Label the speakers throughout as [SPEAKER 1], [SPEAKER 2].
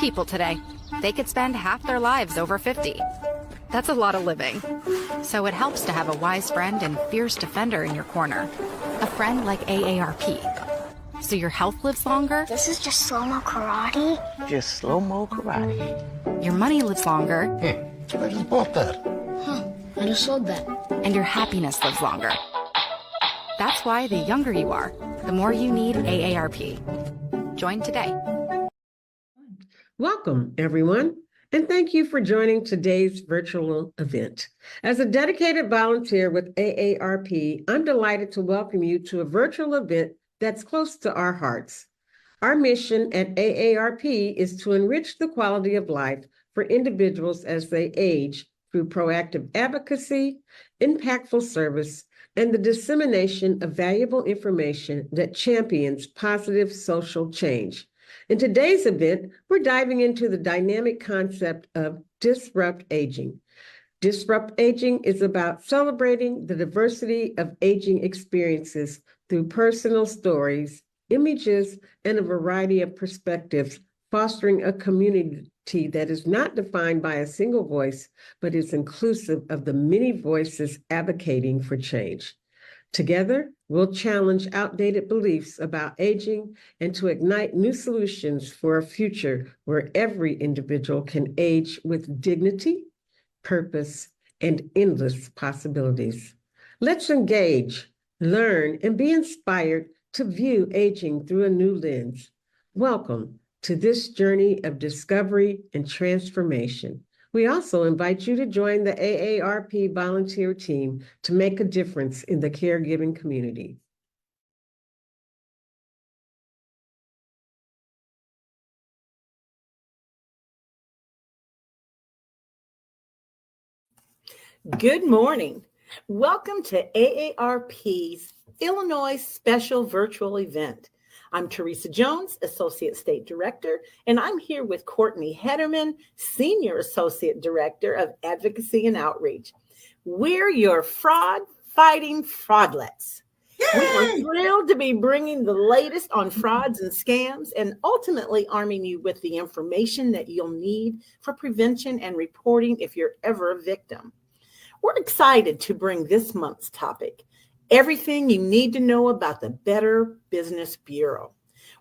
[SPEAKER 1] people today. They could spend half their lives over 50. That's a lot of living. So it helps to have a wise friend and fierce defender in your corner. A friend like AARP. So your health lives longer.
[SPEAKER 2] This is just slow-mo karate?
[SPEAKER 3] Just slow-mo karate.
[SPEAKER 1] Your money lives longer.
[SPEAKER 3] I just bought that.
[SPEAKER 2] I just sold that.
[SPEAKER 1] And your happiness lives longer. That's why the younger you are, the more you need AARP. Join today.
[SPEAKER 4] Welcome, everyone, and thank you for joining today's virtual event. As a dedicated volunteer with AARP, I'm delighted to welcome you to a virtual event that's close to our hearts. Our mission at AARP is to enrich the quality of life for individuals as they age through proactive advocacy, impactful service, and the dissemination of valuable information that champions positive social change. In today's event, we're diving into the dynamic concept of disrupt aging. Disrupt aging is about celebrating the diversity of aging experiences through personal stories, images, and a variety of perspectives, fostering a community that is not defined by a single voice, but is inclusive of the many voices advocating for change. Together, we'll challenge outdated beliefs about aging and to ignite new solutions for a future where every individual can age with dignity, purpose, and endless possibilities. Let's engage, learn, and be inspired to view aging through a new lens. Welcome to this journey of discovery and transformation. We also invite you to join the AARP volunteer team to make a difference in the caregiving community.
[SPEAKER 5] Good morning. Welcome to AARP's Illinois Special Virtual Event. I'm Teresa Jones, Associate State Director, and I'm here with Courtney Hedderman, Senior Associate Director of Advocacy and Outreach. We're your Fraud-Fighting Fraudlettes. We are thrilled to be bringing the latest on frauds and scams and ultimately arming you with the information that you'll need for prevention and reporting if you're ever a victim. We're excited to bring this month's topic, everything you need to know about the Better Business Bureau.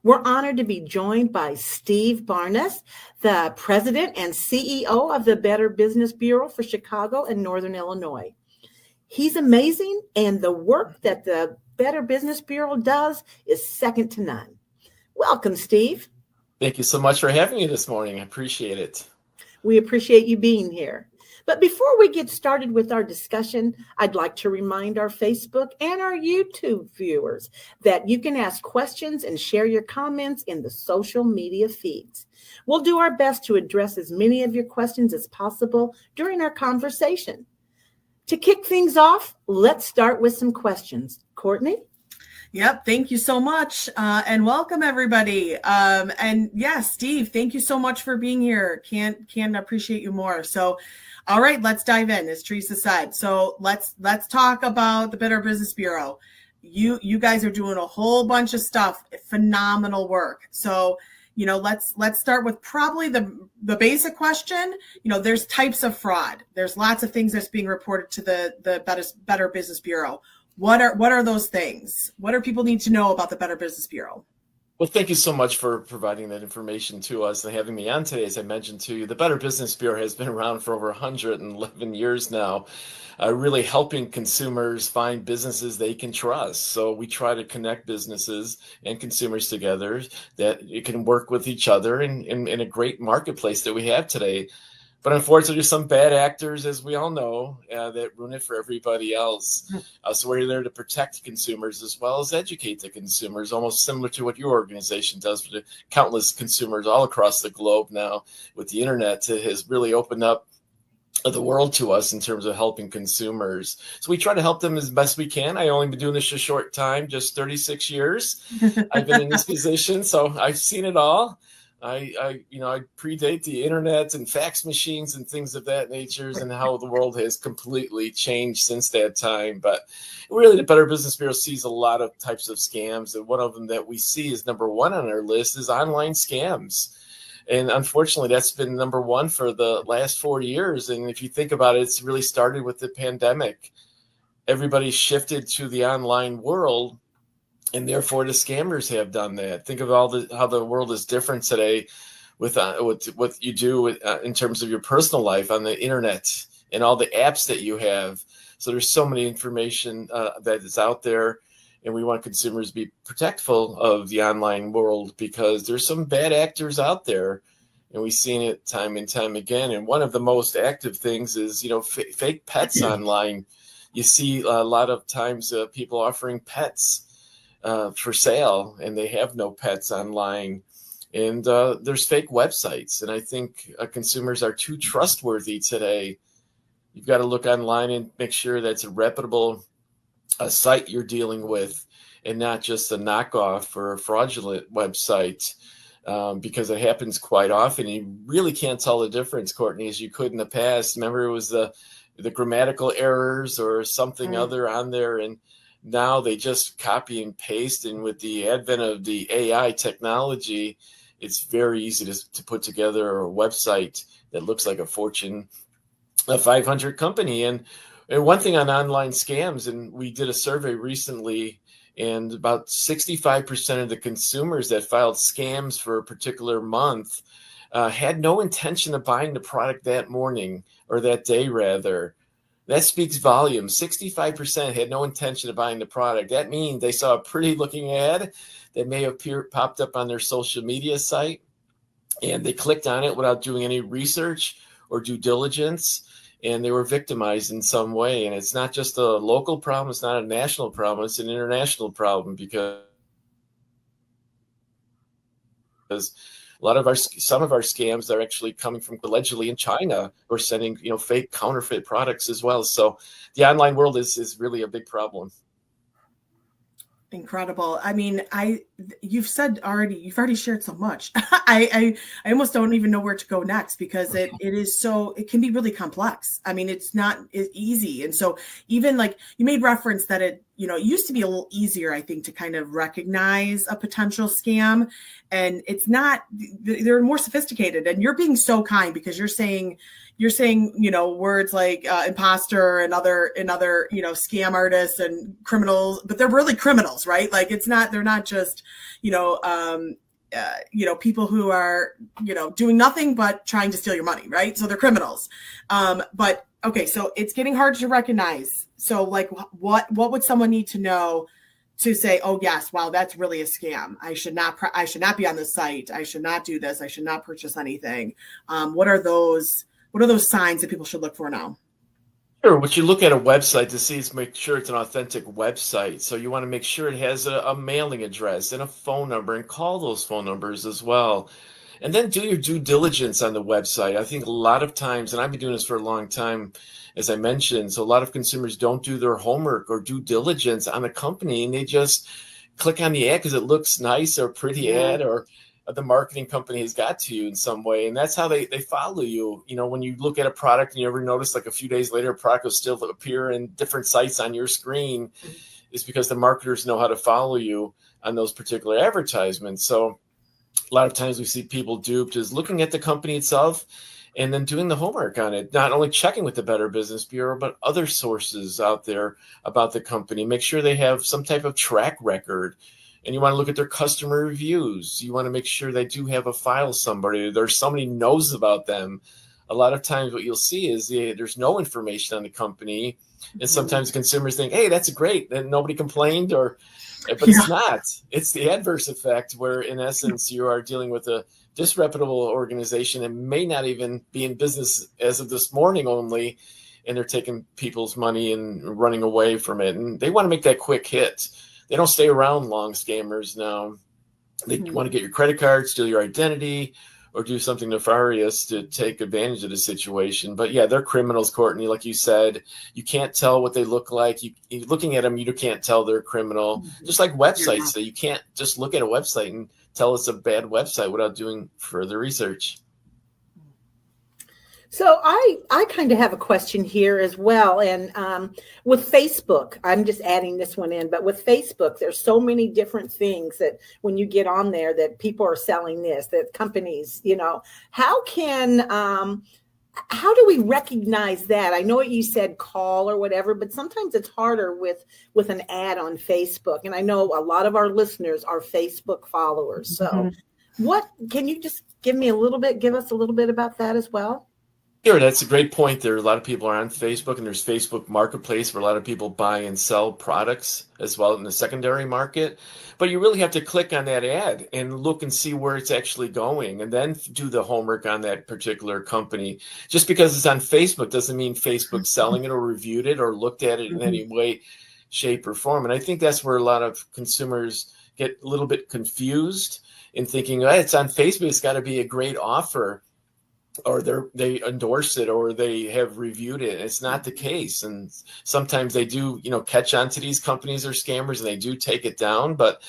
[SPEAKER 5] We're honored to be joined by Steve Barnes, the President and CEO of the Better Business Bureau for Chicago and Northern Illinois. He's amazing, and the work that the Better Business Bureau does is second to none. Welcome, Steve.
[SPEAKER 6] Thank you so much for having me this morning. I appreciate it.
[SPEAKER 5] We appreciate you being here. But before we get started with our discussion, I'd like to remind our Facebook and our YouTube viewers that you can ask questions and share your comments in the social media feeds. We'll do our best to address as many of your questions as possible during our conversation. To kick things off, let's start with some questions. Courtney?
[SPEAKER 7] Yep. Thank you so much. And welcome everybody. And yes, Steve, thank you so much for being here. Can't appreciate you more. So, all right, let's dive in, as Teresa said. So let's talk about the Better Business Bureau. You guys are doing a whole bunch of stuff, phenomenal work. So, let's start with probably the basic question. There's types of fraud. There's lots of things that's being reported to the Better Business Bureau. What are those things? What do people need to know about the Better Business Bureau?
[SPEAKER 6] Well, thank you so much for providing that information to us and having me on today. As I mentioned to you, the Better Business Bureau has been around for over 111 years now, really helping consumers find businesses they can trust. So we try to connect businesses and consumers together that you can work with each other in a great marketplace that we have today. But unfortunately, there's some bad actors, as we all know, that ruin it for everybody else. So we're there to protect consumers as well as educate the consumers, almost similar to what your organization does for the countless consumers all across the globe now. With the internet, has really opened up the world to us in terms of helping consumers. So we try to help them as best we can. I only been doing this a short time, just 36 years. I've been in this position, so I've seen it all. I predate the internet and fax machines and things of that nature, and how the world has completely changed since that time. But really, the Better Business Bureau sees a lot of types of scams, and one of them that we see is number one on our list is online scams. And unfortunately, that's been number one for the last 4 years. And if you think about it, it's really started with the pandemic. Everybody shifted to the online world, and therefore the scammers have done that. Think of how the world is different today with what you do in terms of your personal life on the internet and all the apps that you have. So there's so many information that is out there, and we want consumers to be protectful of the online world because there's some bad actors out there, and we've seen it time and time again. And one of the most active things is, fake pets online. You see a lot of times people offering pets for sale, and they have no pets online. And there's fake websites. And I think consumers are too trustworthy today. You've got to look online and make sure that's a reputable site you're dealing with and not just a knockoff or a fraudulent website, because it happens quite often. You really can't tell the difference, Courtney, as you could in the past. Remember, it was the grammatical errors or something other on there, and now they just copy and paste. And with the advent of the AI technology, it's very easy to put together a website that looks like a Fortune 500 company. And one thing on online scams, and we did a survey recently, and about 65% of the consumers that filed scams for a particular month had no intention of buying the product that morning or that day, rather. That speaks volumes. 65% had no intention of buying the product. That means they saw a pretty looking ad that may have popped up on their social media site, and they clicked on it without doing any research or due diligence, and they were victimized in some way. And it's not just a local problem. It's not a national problem. It's an international problem, because some of our scams are actually coming from allegedly in China, or sending fake counterfeit products as well. So the online world is really a big problem.
[SPEAKER 7] Incredible. I mean, you've already shared so much. I almost don't even know where to go next, because it can be really complex. I mean, it's not easy. And so even like you made reference that it used to be a little easier, I think, to kind of recognize a potential scam, and it's not, they're more sophisticated. And you're being so kind, because you're saying words like imposter and other scam artists and criminals, but they're really criminals, right? Like they're not just people who are doing nothing but trying to steal your money, right? So they're criminals. But okay, so it's getting harder to recognize. So like what would someone need to know to say, oh yes, wow, that's really a scam. I should not be on this site. I should not do this. I should not purchase anything. What are those signs that people should look for now?
[SPEAKER 6] Sure. What you look at a website to see is make sure it's an authentic website. So you want to make sure it has a mailing address and a phone number, and call those phone numbers as well. And then do your due diligence on the website. I think a lot of times, and I've been doing this for a long time, as I mentioned, so a lot of consumers don't do their homework or due diligence on a company, and they just click on the ad because it looks nice or pretty ad, or the marketing company has got to you in some way. And that's how they follow you. When you look at a product and you ever notice like a few days later, a product will still appear in different sites on your screen, is because the marketers know how to follow you on those particular advertisements. So a lot of times we see people duped is looking at the company itself and then doing the homework on it, not only checking with the Better Business Bureau, but other sources out there about the company. Make sure they have some type of track record. And you want to look at their customer reviews. You want to make sure they do have a file somebody. There's somebody knows about them. A lot of times what you'll see is there's no information on the company. And sometimes consumers think, hey, that's great. And nobody complained, but it's not. It's the adverse effect where, in essence, you are dealing with a disreputable organization and may not even be in business as of this morning only. And they're taking people's money and running away from it. And they want to make that quick hit. They don't stay around long, scammers now. They want to get your credit card, steal your identity, or do something nefarious to take advantage of the situation. But yeah, they're criminals, Courtney. Like you said, you can't tell what they look like. You looking at them, you can't tell they're a criminal. Just like websites, so you can't just look at a website and tell it's a bad website without doing further research.
[SPEAKER 5] So I kind of have a question here as well. And with Facebook, I'm just adding this one in, but with Facebook, there's so many different things that when you get on there that people are selling this, that companies, how do we recognize that? I know you said call or whatever, but sometimes it's harder with an ad on Facebook. And I know a lot of our listeners are Facebook followers. So what can you just give us a little bit about that as well?
[SPEAKER 6] Sure, that's a great point there. A lot of people are on Facebook, and there's Facebook Marketplace where a lot of people buy and sell products as well in the secondary market. But you really have to click on that ad and look and see where it's actually going, and then do the homework on that particular company. Just because it's on Facebook doesn't mean Facebook's selling it or reviewed it or looked at it in any way, shape, or form. And I think that's where a lot of consumers get a little bit confused in thinking, oh, it's on Facebook, it's got to be a great offer, or they endorse it, or they have reviewed it. It's not the case. And sometimes they do, catch on to these companies or scammers, and they do take it down. But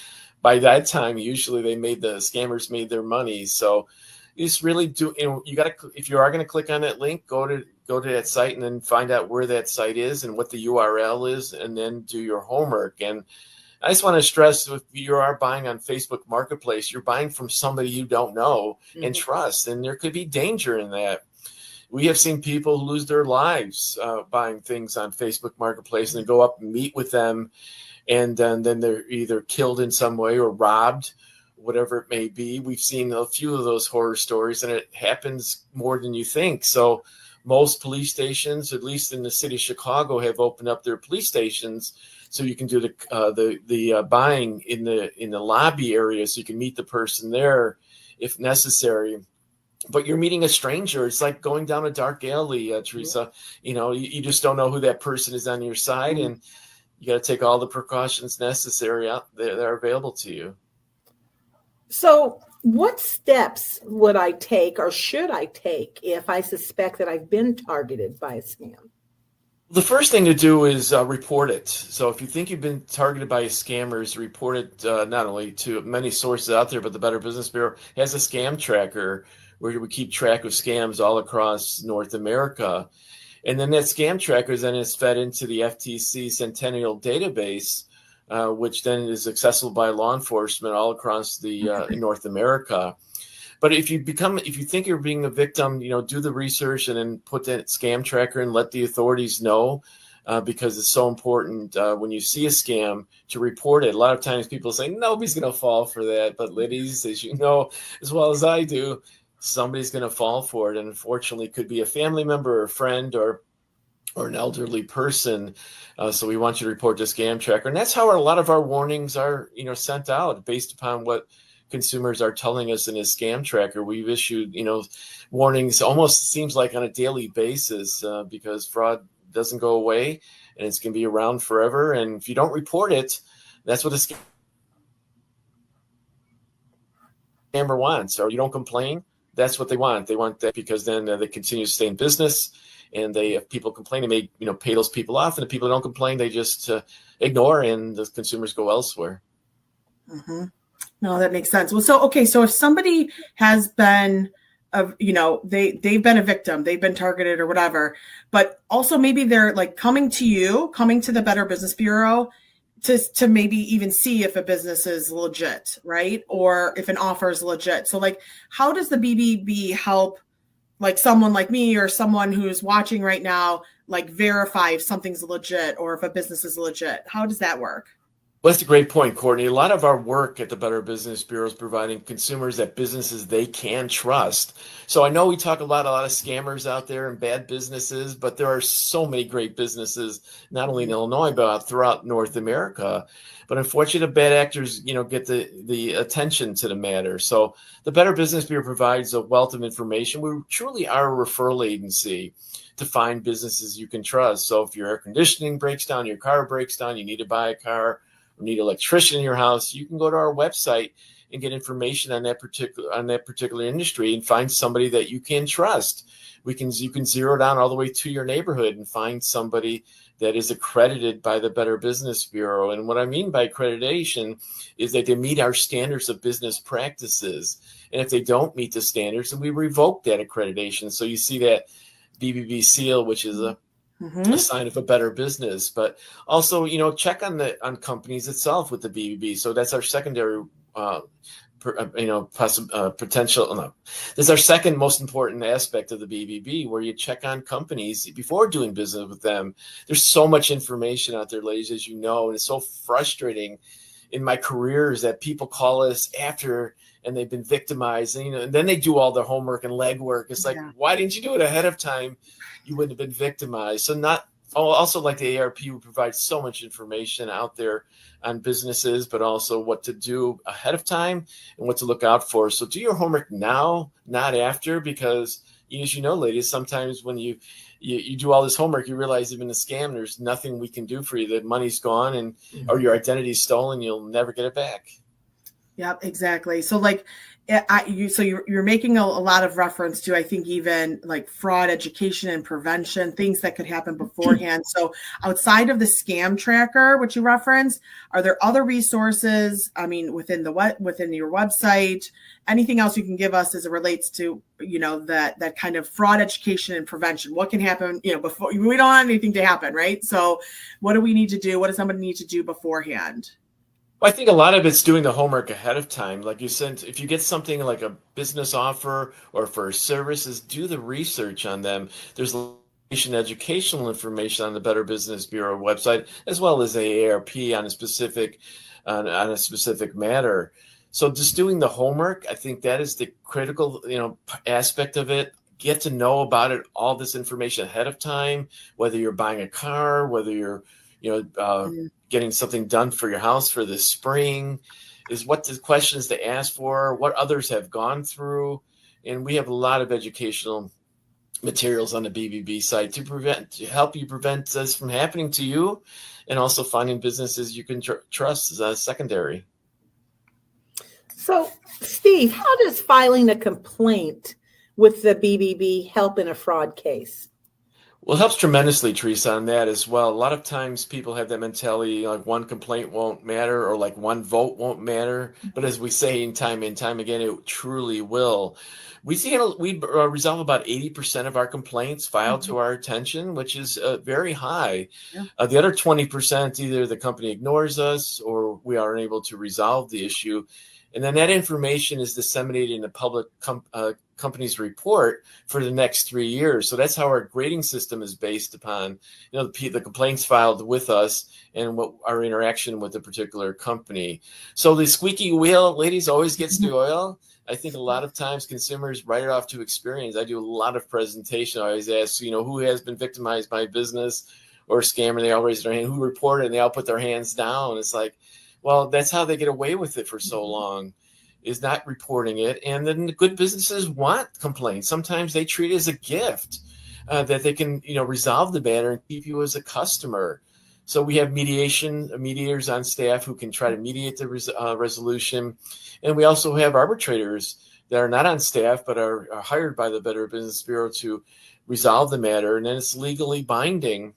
[SPEAKER 6] by that time, usually the scammers made their money. So you just really do, you got to, if you are going to click on that link, go to that site and then find out where that site is and what the URL is, and then do your homework. And I just want to stress, if you are buying on Facebook Marketplace, you're buying from somebody you don't know and trust, and there could be danger in that. We have seen people lose their lives buying things on Facebook Marketplace, and then go up and meet with them, and then they're either killed in some way or robbed, whatever it may be. We've seen a few of those horror stories, and it happens more than you think. So most police stations, at least in the city of Chicago, have opened up their police stations so you can do the buying in the lobby area, so you can meet the person there if necessary. But you're meeting a stranger. It's like going down a dark alley, Teresa. You just don't know who that person is on your side, and you got to take all the precautions necessary out there that are available to you.
[SPEAKER 5] So what steps would I take, or should I take, if I suspect that I've been targeted by a scam?
[SPEAKER 6] The first thing to do is report it. So if you think you've been targeted by scammers, report it not only to many sources out there, but the Better Business Bureau has a scam tracker where we keep track of scams all across North America. And then that scam tracker then is fed into the FTC Centennial database, which then is accessible by law enforcement all across the North America. But if you think you're being a victim, do the research and then put that scam tracker and let the authorities know, because it's so important when you see a scam to report it. A lot of times people say nobody's going to fall for that, but ladies, as you know as well as I do, somebody's going to fall for it, and unfortunately, it could be a family member or a friend or an elderly person. So we want you to report to scam tracker, and that's how a lot of our warnings are, sent out based upon what consumers are telling us in a scam tracker. We've issued, warnings almost seems like on a daily basis, because fraud doesn't go away, and it's going to be around forever. And if you don't report it, that's what a scammer wants. Or you don't complain, that's what they want. They want that because then they continue to stay in business. And if people complain, they may, pay those people off. And if people don't complain, they just ignore, and the consumers go elsewhere.
[SPEAKER 7] Mm-hmm. No, that makes sense. Well, so if somebody has been, they've been a victim, they've been targeted or whatever, but also maybe they're like coming to the Better Business Bureau to maybe even see if a business is legit, right? Or if an offer is legit. So like, how does the BBB help like someone like me or someone who's watching right now, like verify if something's legit or if a business is legit? How does that work?
[SPEAKER 6] Well, that's a great point, Courtney. A lot of our work at the Better Business Bureau is providing consumers that businesses they can trust. So I know we talk a lot of scammers out there and bad businesses, but there are so many great businesses, not only in Illinois, but throughout North America. But unfortunately, the bad actors, get the attention to the matter. So the Better Business Bureau provides a wealth of information. We truly are a referral agency to find businesses you can trust. So if your air conditioning breaks down, your car breaks down, you need to buy a car, or need an electrician in your house, you can go to our website and get information on that particular industry and find somebody that you can trust. You can zero down all the way to your neighborhood and find somebody that is accredited by the Better Business Bureau. And what I mean by accreditation is that they meet our standards of business practices. And if they don't meet the standards, then we revoke that accreditation. So you see that BBB seal, which is a sign of a better business. But also, check on companies itself with the BBB. So that's our secondary potential. No, this is our second most important aspect of the BBB, where you check on companies before doing business with them. There's so much information out there, ladies, as you know, and it's so frustrating in my career is that people call us after and they've been victimized, and then they do all their homework and legwork. It's like, why didn't you do it ahead of time? You wouldn't have been victimized. So also like the AARP, we provide so much information out there on businesses, but also what to do ahead of time and what to look out for. So do your homework now, not after, because as you know, ladies, sometimes when you do all this homework, you realize you've been a scam. There's nothing we can do for you. The money's gone or your identity's stolen. You'll never get it back.
[SPEAKER 7] Yep, exactly. So you're making a lot of reference to, I think, even like fraud education and prevention, things that could happen beforehand. So outside of the scam tracker, which you referenced, are there other resources? I mean, within your website, anything else you can give us as it relates to, that kind of fraud education and prevention? What can happen, before we don't want anything to happen, right? So what do we need to do? What does somebody need to do beforehand?
[SPEAKER 6] Well, I think a lot of it's doing the homework ahead of time. Like you said, if you get something like a business offer or for services, do the research on them. There's educational information on the Better Business Bureau website, as well as AARP on a specific matter. So just doing the homework, I think that is the critical, aspect of it. Get to know about it, all this information ahead of time, whether you're buying a car, whether you're getting something done for your house for the spring, is what the questions to ask for, what others have gone through. And we have a lot of educational materials on the BBB site to help you prevent this from happening to you, and also finding businesses you can trust as secondary.
[SPEAKER 5] So, Steve, how does filing a complaint with the BBB help in a fraud case?
[SPEAKER 6] Well, it helps tremendously, Teresa, on that as well. A lot of times people have that mentality, like one complaint won't matter or like one vote won't matter. But as we say time and time again, it truly will. We resolve about 80% of our complaints filed to our attention, which is very high. Yeah. The other 20%, either the company ignores us or we are unable to resolve the issue. And then that information is disseminated in the public company's report for the next 3 years. So that's how our grading system is based upon, the complaints filed with us and what our interaction with a particular company. So the squeaky wheel, ladies, always gets the oil. I think a lot of times consumers write it off to experience. I do a lot of presentation. I always ask, who has been victimized by business or scam, and they all raise their hand. Who reported? And they all put their hands down. It's like, well, that's how they get away with it for so long, is not reporting it. And then the good businesses want complaints. Sometimes they treat it as a gift that they can, resolve the matter and keep you as a customer. So we have mediators on staff who can try to mediate the resolution. And we also have arbitrators that are not on staff, but are hired by the Better Business Bureau to resolve the matter. And then it's legally binding,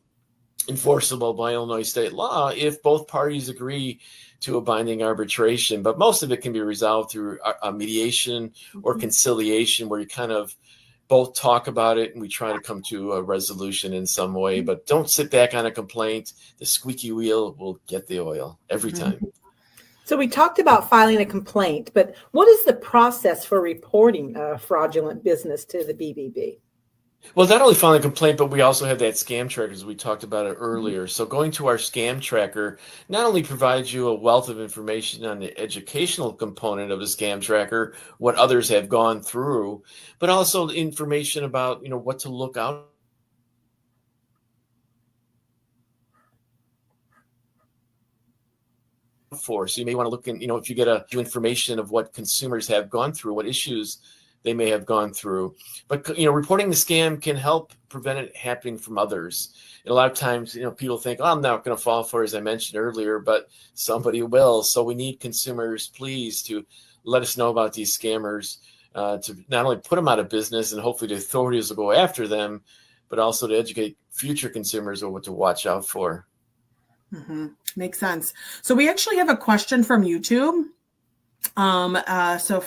[SPEAKER 6] enforceable by Illinois state law if both parties agree to a binding arbitration. But most of it can be resolved through a mediation or conciliation, where you kind of both talk about it and we try to come to a resolution in some way. But don't sit back on a complaint. The squeaky wheel will get the oil every time.
[SPEAKER 5] So we talked about filing a complaint, but what is the process for reporting a fraudulent business to the BBB?
[SPEAKER 6] Well, not only filing a complaint, but we also have that scam tracker, as we talked about it earlier. So going to our scam tracker not only provides you a wealth of information on the educational component of the scam tracker, what others have gone through, but also information about, what to look out for. So you may want to look in, if you get information of what consumers have gone through, what issues they may have gone through. But, reporting the scam can help prevent it happening from others. And a lot of times, people think, I'm not going to fall for it, as I mentioned earlier, but somebody will. So we need consumers, please, to let us know about these scammers, to not only put them out of business and hopefully the authorities will go after them, but also to educate future consumers on what to watch out for.
[SPEAKER 7] Makes sense. So we actually have a question from YouTube. So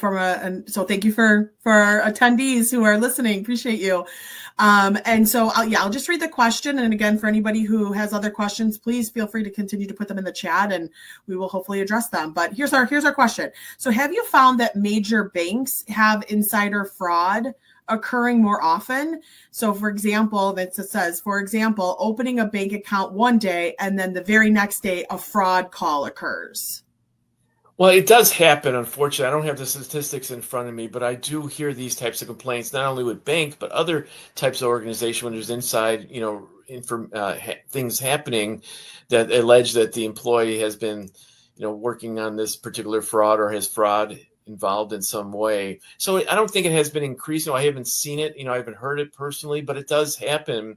[SPEAKER 7] thank you for attendees who are listening. Appreciate you. And so I'll just read the question. And again, for anybody who has other questions, please feel free to continue to put them in the chat and we will hopefully address them. But here's our question. So have you found that major banks have insider fraud occurring more often? So for example, opening a bank account one day and then the very next day a fraud call occurs.
[SPEAKER 6] Well, it does happen, unfortunately. I don't have the statistics in front of me, but I do hear these types of complaints, not only with bank, but other types of organization when there's inside, things happening that allege that the employee has been, working on this particular fraud or has fraud involved in some way. So I don't think it has been increasing. I haven't seen it, I haven't heard it personally, but it does happen.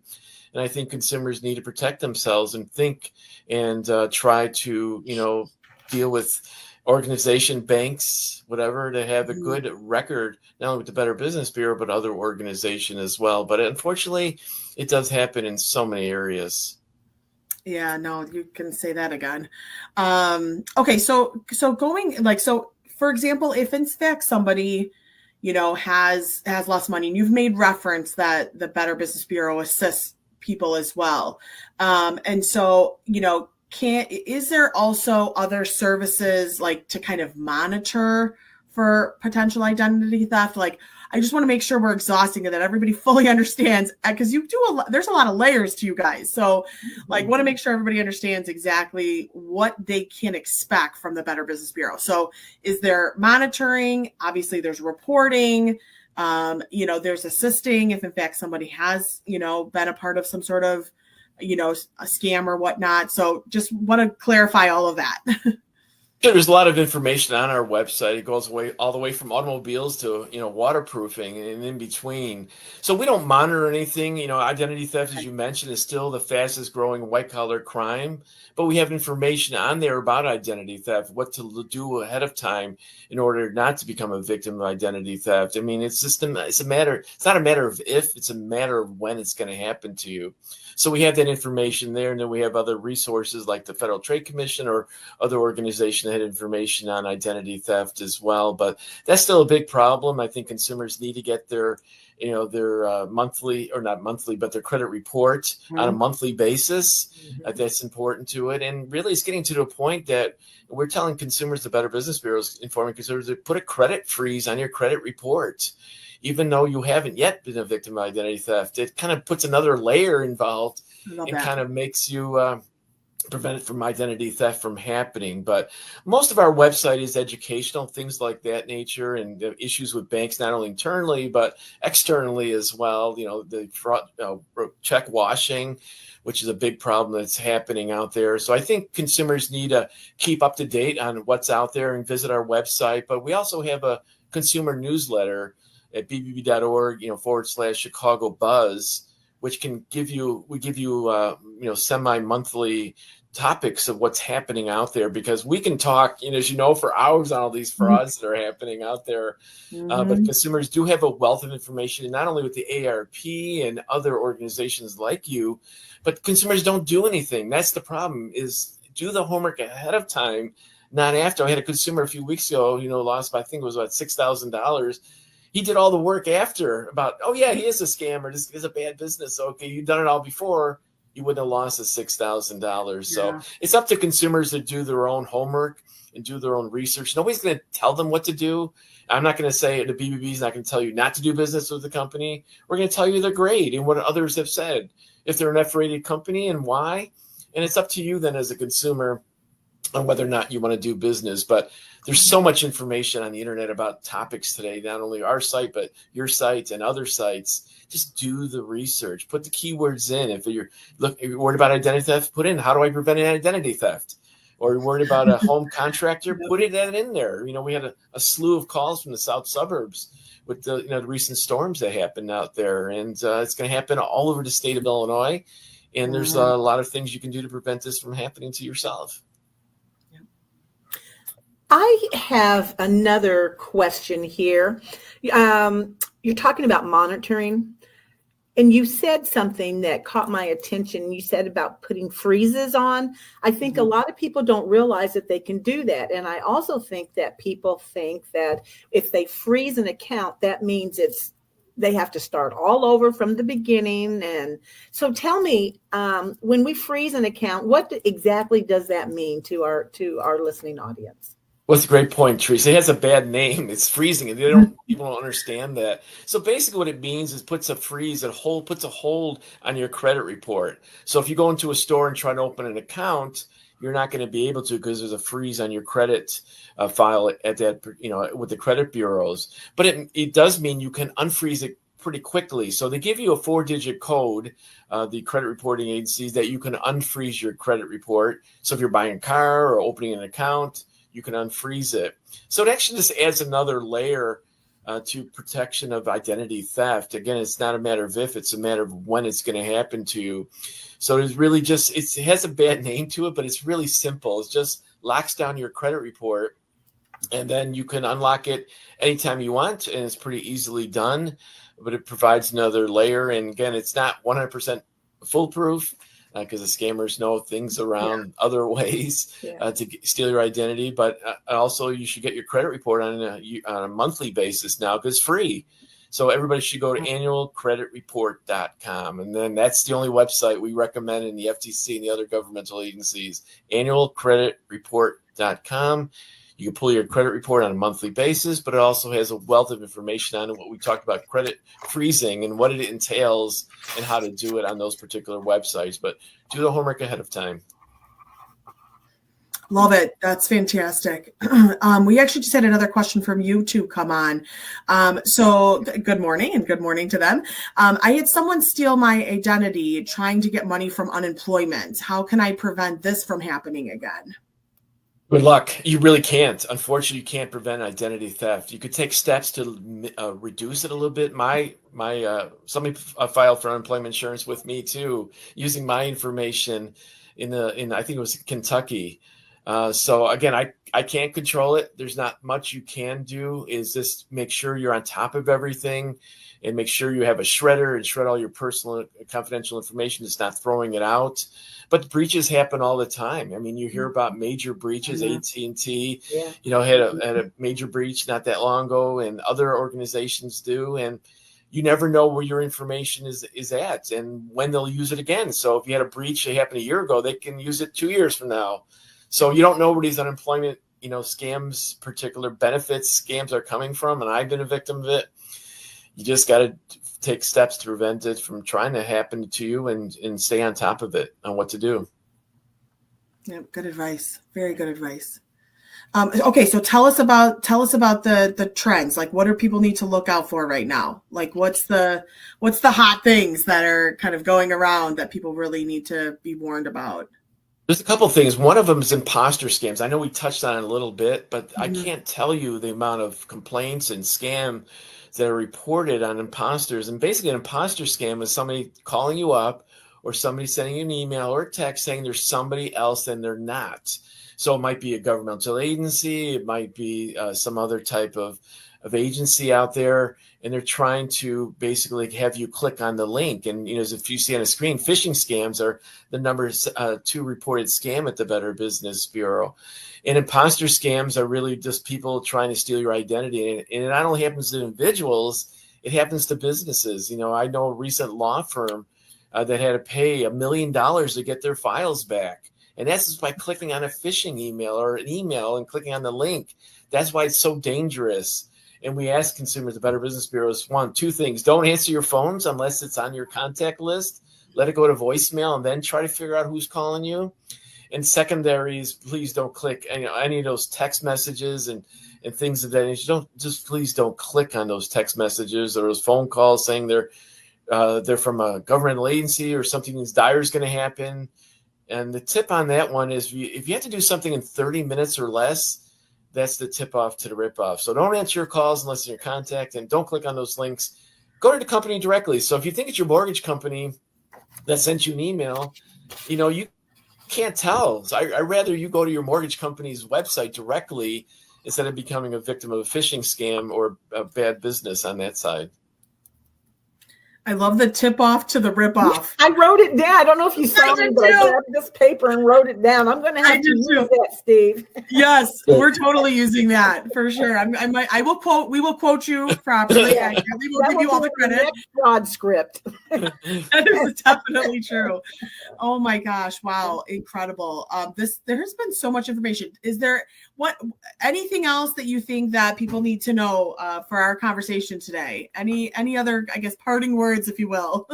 [SPEAKER 6] And I think consumers need to protect themselves and think and try to, deal with organization, banks, whatever, to have a good record, not only with the Better Business Bureau, but other organization as well. But unfortunately, it does happen in so many areas.
[SPEAKER 7] Yeah, no, you can say that again. Okay, so for example, if in fact somebody, has lost money, and you've made reference that the Better Business Bureau assists people as well. And so, is there also other services like to kind of monitor for potential identity theft? Like, I just want to make sure we're exhausting it, that everybody fully understands, because there's a lot of layers to you guys. So want to make sure everybody understands exactly what they can expect from the Better Business Bureau. So is there monitoring? Obviously there's reporting, there's assisting if in fact somebody has, been a part of some sort of, a scam or whatnot. So just want to clarify all of that.
[SPEAKER 6] There's a lot of information on our website. It goes all the way from automobiles to, waterproofing and in between. So we don't monitor anything. Identity theft, as you mentioned, is still the fastest growing white collar crime, but we have information on there about identity theft, what to do ahead of time in order not to become a victim of identity theft. I mean, it's not a matter of if, it's a matter of when it's going to happen to you. So we have that information there, and then we have other resources like the Federal Trade Commission or other organizations that had information on identity theft as well. But that's still a big problem. I think consumers need to get their monthly, or not monthly, but their credit report on a monthly basis. That's important to it. And really it's getting to the point that we're telling consumers, the Better Business Bureau is informing consumers to put a credit freeze on your credit report. Even though you haven't yet been a victim of identity theft, it kind of puts another layer involved and kind of makes you prevent it from identity theft from happening. But most of our website is educational, things like that nature, and the issues with banks, not only internally, but externally as well. The fraud, check washing, which is a big problem that's happening out there. So I think consumers need to keep up to date on what's out there and visit our website. But we also have a consumer newsletter at bbb.org, /Chicago Buzz, which we give you semi-monthly topics of what's happening out there, because we can talk, as for hours on all these frauds that are happening out there. But consumers do have a wealth of information, not only with the AARP and other organizations like you, but consumers don't do anything. That's the problem, is do the homework ahead of time, not after. I had a consumer a few weeks ago, lost, I think it was about $6,000. He did all the work after about, he is a scammer. This is a bad business. Okay, you've done it all before. You wouldn't have lost the $6,000. So it's up to consumers to do their own homework and do their own research. Nobody's going to tell them what to do. I'm not going to say the BBB is not going to tell you not to do business with the company. We're going to tell you they're great and what others have said, if they're an F-rated company and why. And it's up to you then as a consumer on whether or not you want to do business. But there's so much information on the internet about topics today, not only our site, but your site and other sites. Just do the research, put the keywords in. If you're worried about identity theft, put in, how do I prevent an identity theft? Or you're worried about a home contractor, put it in there. We had a slew of calls from the south suburbs with the recent storms that happened out there. And it's going to happen all over the state of Illinois. And there's a lot of things you can do to prevent this from happening to yourself.
[SPEAKER 5] I have another question here. You're talking about monitoring. And you said something that caught my attention. You said about putting freezes on. I think a lot of people don't realize that they can do that. And I also think that people think that if they freeze an account, that means they have to start all over from the beginning. And so tell me, when we freeze an account, what exactly does that mean to our listening audience?
[SPEAKER 6] Well, it's a great point, Teresa. It has a bad name. It's freezing, and people don't understand that. So basically, what it means is puts a hold on your credit report. So if you go into a store and try to open an account, you're not going to be able to because there's a freeze on your credit file at that, with the credit bureaus. But it does mean you can unfreeze it pretty quickly. So they give you a 4-digit code, the credit reporting agencies, that you can unfreeze your credit report. So if you're buying a car or opening an account, you can unfreeze it. So it actually just adds another layer to protection of identity theft. Again, it's not a matter of if, it's a matter of when it's going to happen to you. So it's really just, it has a bad name to it, but it's really simple. It just locks down your credit report, and then you can unlock it anytime you want, and it's pretty easily done, but it provides another layer. And again, it's not 100% foolproof, because the scammers know things around other ways to steal your identity. But also, you should get your credit report on a monthly basis now, because it's free. So everybody should go to annualcreditreport.com. And then that's the only website we recommend in the FTC and the other governmental agencies, annualcreditreport.com. You can pull your credit report on a monthly basis, but it also has a wealth of information on what we talked about, credit freezing and what it entails and how to do it on those particular websites. But do the homework ahead of time.
[SPEAKER 7] Love it. That's fantastic. We actually just had another question from YouTube come on. So good morning, and good morning to them. I had someone steal my identity trying to get money from unemployment. How can I prevent this from happening again?
[SPEAKER 6] Good luck. You really can't. Unfortunately, you can't prevent identity theft. You could take steps to reduce it a little bit. Somebody filed for unemployment insurance with me too, using my information in I think it was Kentucky. So again, I can't control it. There's not much you can do. Is just make sure you're on top of everything, and make sure you have a shredder and shred all your personal confidential information. Just not throwing it out. But breaches happen all the time. I mean, you hear about major breaches. AT&T, had a major breach not that long ago, and other organizations do. And you never know where your information is at and when they'll use it again. So if you had a breach that happened a year ago, they can use it 2 years from now. So you don't know where these unemployment, scams, particular benefits scams are coming from. And I've been a victim of it. You just got to take steps to prevent it from trying to happen to you, and stay on top of it on what to do.
[SPEAKER 7] Yeah, good advice. Very good advice. Okay, so tell us about the trends. Like, what do people need to look out for right now? Like, what's the hot things that are kind of going around that people really need to be warned about?
[SPEAKER 6] There's a couple of things. One of them is imposter scams. I know we touched on it a little bit, but I can't tell you the amount of complaints and scam that are reported on imposters. And basically, an imposter scam is somebody calling you up, or somebody sending you an email or a text saying there's somebody else and they're not. So it might be a governmental agency, it might be some other type of agency out there, and they're trying to basically have you click on the link. And as if you see on a screen, phishing scams are the number 2 reported scam at the Better Business Bureau. And imposter scams are really just people trying to steal your identity. And it not only happens to individuals, it happens to businesses. I know a recent law firm that had to pay $1 million to get their files back. And that's just by clicking on a phishing email or an email and clicking on the link. That's why it's so dangerous. And we ask consumers, the Better Business Bureaus, 2 things. Don't answer your phones unless it's on your contact list. Let it go to voicemail, and then try to figure out who's calling you. And secondary is, please don't click any of those text messages and things of that nature. Please don't click on those text messages or those phone calls saying they're from a governmental agency or something dire is going to happen. And the tip on that one is, if you have to do something in 30 minutes or less, that's the tip off to the rip off. So don't answer your calls unless it's your contact, and don't click on those links. Go to the company directly. So if you think it's your mortgage company that sent you an email, you can't tell. So I'd rather you go to your mortgage company's website directly instead of becoming a victim of a phishing scam or a bad business on that side.
[SPEAKER 7] I love the tip off to the rip off.
[SPEAKER 5] I wrote it down. I don't know if you saw me, but I grabbed this paper and wrote it down. I'm going to have to use that, Steve.
[SPEAKER 7] Yes, we're totally using that for sure. We will quote you properly.
[SPEAKER 5] Yeah.
[SPEAKER 7] We will give you all the credit.
[SPEAKER 5] Next fraud script.
[SPEAKER 7] That is definitely true. Oh my gosh. Wow. Incredible. There has been so much information. Is there anything else that you think that people need to know for our conversation today? Any other, I guess, parting words, if you will?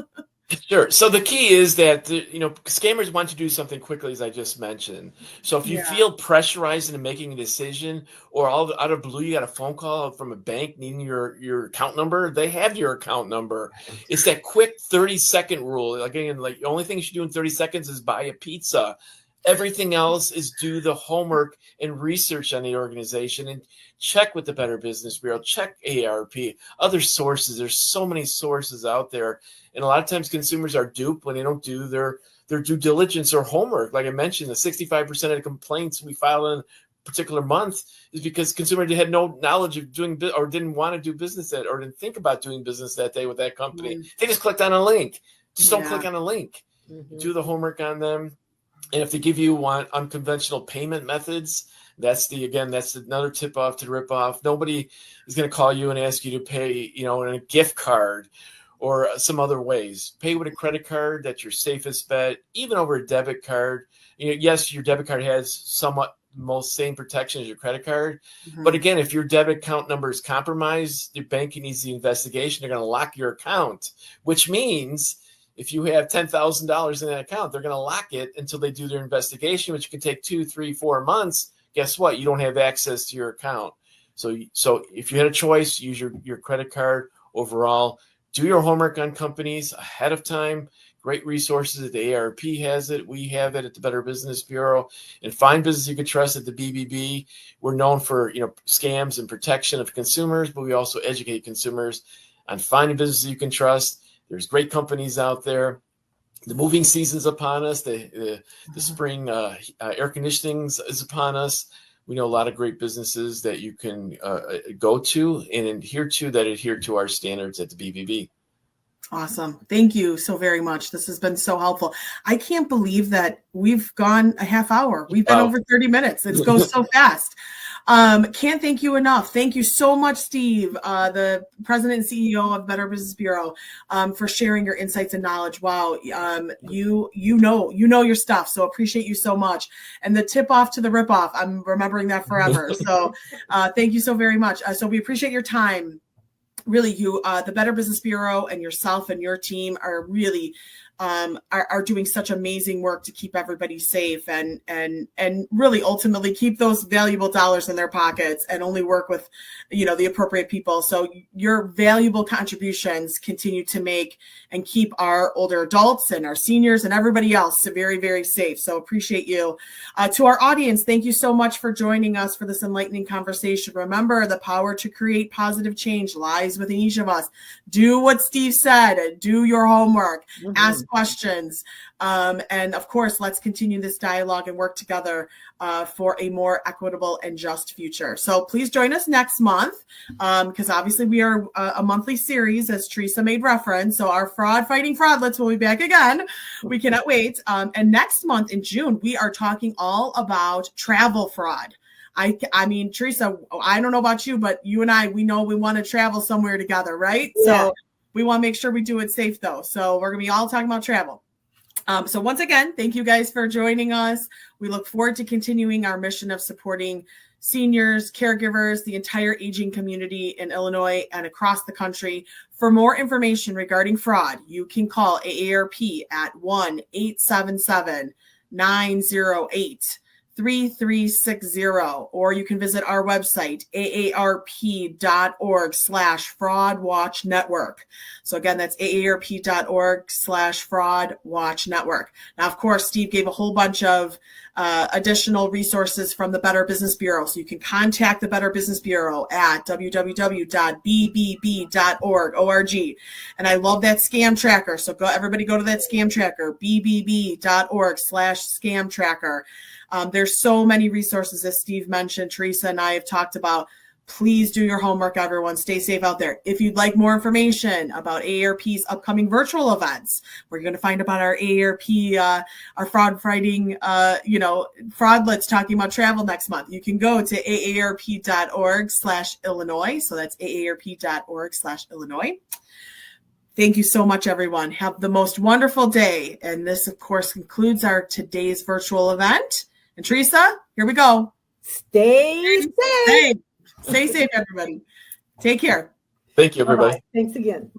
[SPEAKER 6] Sure. So the key is that, scammers want to do something quickly, as I just mentioned. So if you feel pressurized into making a decision, or out of blue, you got a phone call from a bank needing your account number, they have your account number. It's that quick 30-second rule. Again, like the only thing you should do in 30 seconds is buy a pizza. Everything else is do the homework and research on the organization and check with the Better Business Bureau, check AARP, other sources. There's so many sources out there. And a lot of times consumers are duped when they don't do their due diligence or homework. Like I mentioned, the 65% of the complaints we file in a particular month is because consumers had no knowledge of doing or didn't want to do business that, or didn't think about doing business that day with that company. Mm-hmm. They just clicked on a link. Just don't click on a link. Mm-hmm. Do the homework on them. And if they give you unconventional payment methods, that's another tip off to rip off. Nobody is going to call you and ask you to pay, in a gift card or some other ways. Pay with a credit card. That's your safest bet. Even over a debit card. Yes, your debit card has somewhat most same protection as your credit card. Mm-hmm. But again, if your debit account number is compromised, your bank needs the investigation. They're going to lock your account, which means if you have $10,000 in that account, they're going to lock it until they do their investigation, which can take 2, 3, 4 months. Guess what? You don't have access to your account. So if you had a choice, use your credit card. Overall, do your homework on companies ahead of time. Great resources. The AARP has it. We have it at the Better Business Bureau. And find business you can trust at the BBB. We're known for scams and protection of consumers, but we also educate consumers on finding businesses you can trust. There's great companies out there. The moving season's upon us. The spring air conditioning is upon us. We know a lot of great businesses that you can go to and adhere to our standards at the BBB.
[SPEAKER 7] Awesome. Thank you so very much. This has been so helpful. I can't believe that we've gone a half hour. We've been over 30 minutes. It goes so fast. Can't thank you enough. Thank you so much, Steve, the president and CEO of Better Business Bureau, for sharing your insights and knowledge. Wow. You know your stuff. So appreciate you so much. And the tip off to the rip off, I'm remembering that forever. So, thank you so very much. So we appreciate your time. Really, the Better Business Bureau and yourself and your team are really are doing such amazing work to keep everybody safe and really ultimately keep those valuable dollars in their pockets and only work with the appropriate people. So your valuable contributions continue to make and keep our older adults and our seniors and everybody else very, very safe. So appreciate you. To our audience, thank you so much for joining us for this enlightening conversation. Remember, the power to create positive change lies within each of us. Do what Steve said. Do your homework. Mm-hmm. Ask questions. And of course, let's continue this dialogue and work together for a more equitable and just future. So please join us next month because obviously we are a monthly series, as Teresa made reference. So our Fraud-Fighting Fraudlettes will be back again. We cannot wait. And next month in June, we are talking all about travel fraud. I mean, Teresa, I don't know about you, but you and I, we know we want to travel somewhere together, right? Yeah. So we want to make sure we do it safe, though. So we're going to be all talking about travel. So once again, thank you guys for joining us. We look forward to continuing our mission of supporting seniors, caregivers, the entire aging community in Illinois and across the country. For more information regarding fraud, you can call AARP at 1-877-908-3360, or you can visit our website, aarp.org/fraud-watch-network. So again, that's aarp.org/fraud-watch-network. Now, of course, Steve gave a whole bunch of additional resources from the Better Business Bureau. So you can contact the Better Business Bureau at www.bbb.org. And I love that scam tracker. So everybody go to that scam tracker, bbb.org/scam tracker. There's so many resources, as Steve mentioned, Teresa and I have talked about, Please do your homework, everyone. Stay safe out there. If you'd like more information about AARP's upcoming virtual events, we're going to find about our AARP, our fraud-fighting, fraudlettes talking about travel next month. You can go to aarp.org/Illinois. So that's aarp.org/Illinois. Thank you so much, everyone. Have the most wonderful day. And this, of course, concludes our today's virtual event. And Teresa, here we go.
[SPEAKER 5] Stay safe.
[SPEAKER 7] Stay safe, everybody. Take care.
[SPEAKER 6] Thank you, everybody.
[SPEAKER 5] Bye-bye. Thanks again.